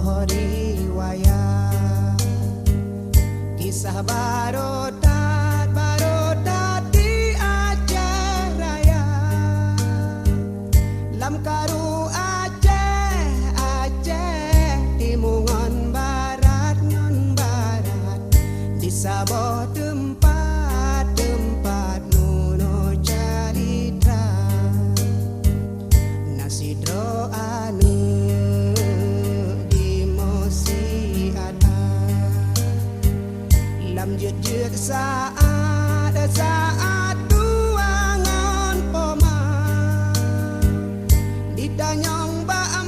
contoh riwayat kisah barodat di Aceh Raya. Lam karu Aceh timungan barat non barat di Sabah tempat nuno carita nasi dro anu di mosi ada lam jet saat tuangan poma di danyong ba